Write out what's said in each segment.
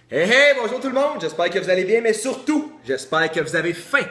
Hey hey, bonjour tout le monde, j'espère que vous allez bien, mais surtout, j'espère que vous avez faim.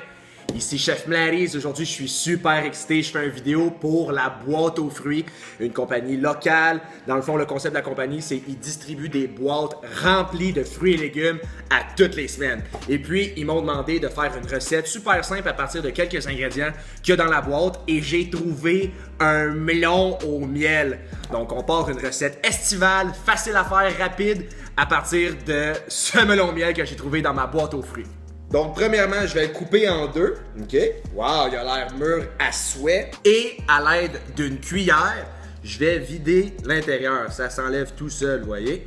Ici Chef Mlarise, aujourd'hui je suis super excité, je fais une vidéo pour la boîte aux fruits, une compagnie locale. Dans le fond, le concept de la compagnie, c'est qu'ils distribuent des boîtes remplies de fruits et légumes à toutes les semaines. Et puis, ils m'ont demandé de faire une recette super simple à partir de quelques ingrédients qu'il y a dans la boîte et j'ai trouvé un melon au miel. Donc, on part une recette estivale, facile à faire, rapide, à partir de ce melon au miel que j'ai trouvé dans ma boîte aux fruits. Donc, premièrement, je vais le couper en deux. OK? Wow, il a l'air mûr à souhait. Et à l'aide d'une cuillère, je vais vider l'intérieur. Ça s'enlève tout seul, vous voyez?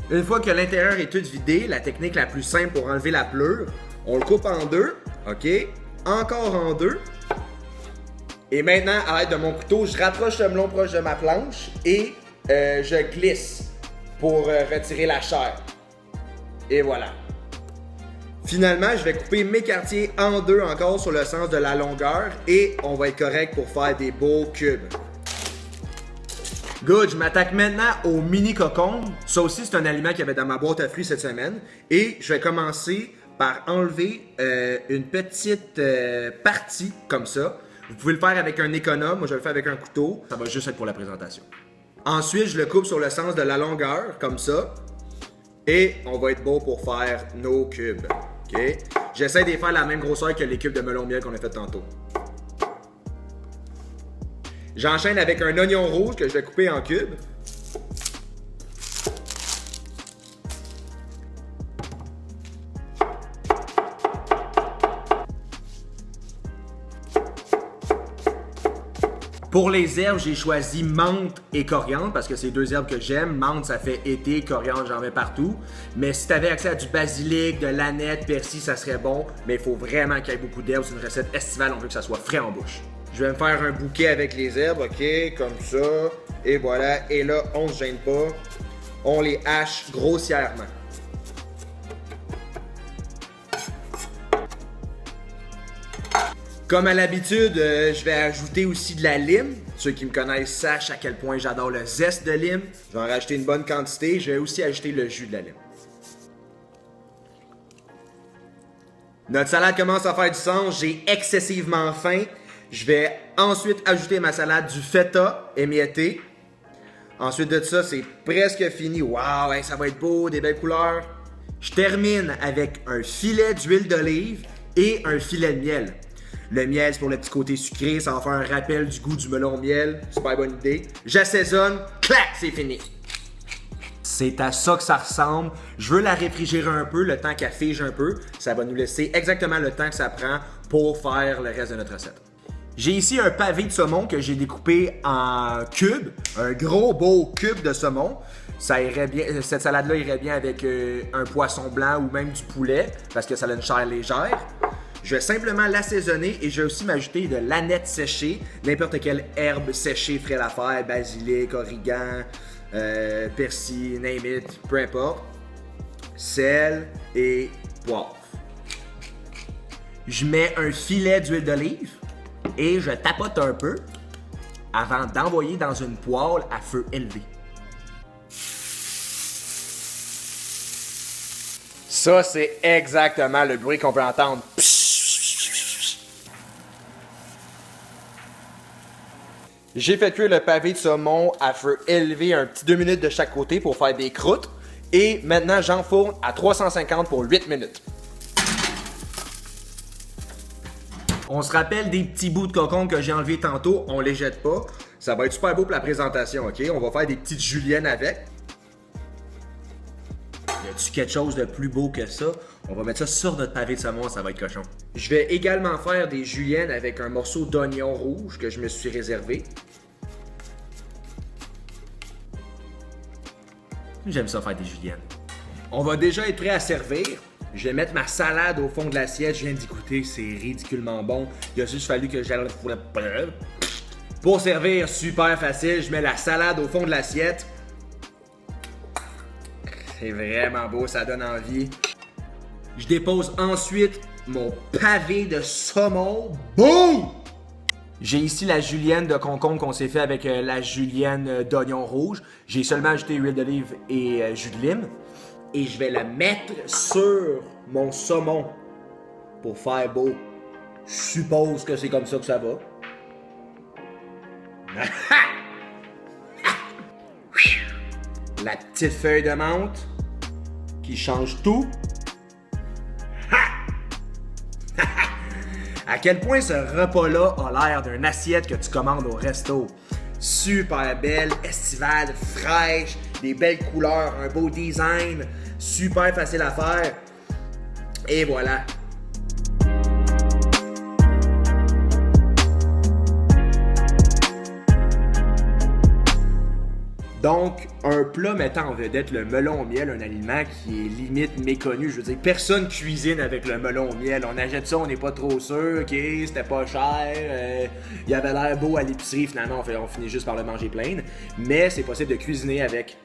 Une fois que l'intérieur est tout vidé, la technique la plus simple pour enlever la pleure, on le coupe en deux. OK? Encore en deux. Et maintenant, à l'aide de mon couteau, je rapproche le melon proche de ma planche et je glisse pour retirer la chair. Et voilà. Finalement, je vais couper mes quartiers en deux encore sur le sens de la longueur et on va être correct pour faire des beaux cubes. Good, je m'attaque maintenant au mini cocon. Ça aussi, c'est un aliment qu'il y avait dans ma boîte à fruits cette semaine. Et je vais commencer par enlever une petite partie comme ça. Vous pouvez le faire avec un économe, moi je vais le faire avec un couteau. Ça va juste être pour la présentation. Ensuite, je le coupe sur le sens de la longueur, comme ça. Et on va être beau pour faire nos cubes. OK? J'essaie de faire la même grosseur que les cubes de melon miel qu'on a fait tantôt. J'enchaîne avec un oignon rouge que je vais couper en cubes. Pour les herbes, j'ai choisi menthe et coriandre parce que c'est deux herbes que j'aime. Menthe, ça fait été, coriandre, j'en mets partout. Mais si tu avais accès à du basilic, de l'aneth, persil, ça serait bon. Mais il faut vraiment qu'il y ait beaucoup d'herbes. C'est une recette estivale, on veut que ça soit frais en bouche. Je vais me faire un bouquet avec les herbes, OK, comme ça. Et voilà. Et là, on se gêne pas. On les hache grossièrement. Comme à l'habitude, je vais ajouter aussi de la lime. Ceux qui me connaissent sachent à quel point j'adore le zeste de lime. Je vais en rajouter une bonne quantité. Je vais aussi ajouter le jus de la lime. Notre salade commence à faire du sens. J'ai excessivement faim. Je vais ensuite ajouter ma salade du feta émietté. Ensuite de ça, c'est presque fini. Waouh, hein, ça va être beau, des belles couleurs. Je termine avec un filet d'huile d'olive et un filet de miel. Le miel, c'est pour le petit côté sucré, ça va faire un rappel du goût du melon au miel. Super bonne idée. J'assaisonne, clac, c'est fini. C'est à ça que ça ressemble. Je veux la réfrigérer un peu, le temps qu'elle fige un peu. Ça va nous laisser exactement le temps que ça prend pour faire le reste de notre recette. J'ai ici un pavé de saumon que j'ai découpé en cubes. Un gros beau cube de saumon. Ça irait bien, cette salade-là irait bien avec un poisson blanc ou même du poulet parce que ça a une chair légère. Je vais simplement l'assaisonner et je vais aussi m'ajouter de l'aneth séchée, n'importe quelle herbe séchée ferait l'affaire, basilic, origan, persil, name it, peu importe. Sel et poivre. Je mets un filet d'huile d'olive et je tapote un peu avant d'envoyer dans une poêle à feu élevé. Ça, c'est exactement le bruit qu'on peut entendre. J'ai fait cuire le pavé de saumon à feu élevé un petit 2 minutes de chaque côté pour faire des croûtes. Et maintenant, j'enfourne à 350 pour 8 minutes. On se rappelle des petits bouts de cocon que j'ai enlevés tantôt, on les jette pas. Ça va être super beau pour la présentation, OK? On va faire des petites juliennes avec. Y a-tu quelque chose de plus beau que ça? On va mettre ça sur notre pavé de saumon, ça va être cochon. Je vais également faire des juliennes avec un morceau d'oignon rouge que je me suis réservé. J'aime ça faire des juliennes. On va déjà être prêt à servir. Je vais mettre ma salade au fond de l'assiette. Je viens d'y goûter, c'est ridiculement bon. Il a juste fallu que j'aille... Pour servir, super facile. Je mets la salade au fond de l'assiette. C'est vraiment beau, ça donne envie. Je dépose ensuite mon pavé de saumon. Boum! J'ai ici la julienne de concombre qu'on s'est fait avec la julienne d'oignon rouge. J'ai seulement ajouté huile d'olive et jus de lime. et je vais le mettre sur mon saumon pour faire beau. Je suppose que c'est comme ça que ça va. La petite feuille de menthe qui change tout. À quel point ce repas-là a l'air d'une assiette que tu commandes au resto. Super belle, estivale, fraîche, des belles couleurs, un beau design, super facile à faire. Et voilà. Donc, un plat mettant en vedette le melon au miel, un aliment qui est limite méconnu. Je veux dire, personne cuisine avec le melon au miel. On achète ça, on n'est pas trop sûr, ok, c'était pas cher, il avait l'air beau à l'épicerie, finalement on finit juste par le manger plein. Mais c'est possible de cuisiner avec.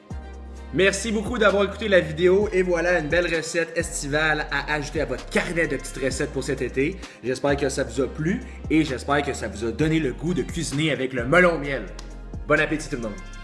Merci beaucoup d'avoir écouté la vidéo et voilà une belle recette estivale à ajouter à votre carnet de petites recettes pour cet été. J'espère que ça vous a plu et j'espère que ça vous a donné le goût de cuisiner avec le melon au miel. Bon appétit tout le monde!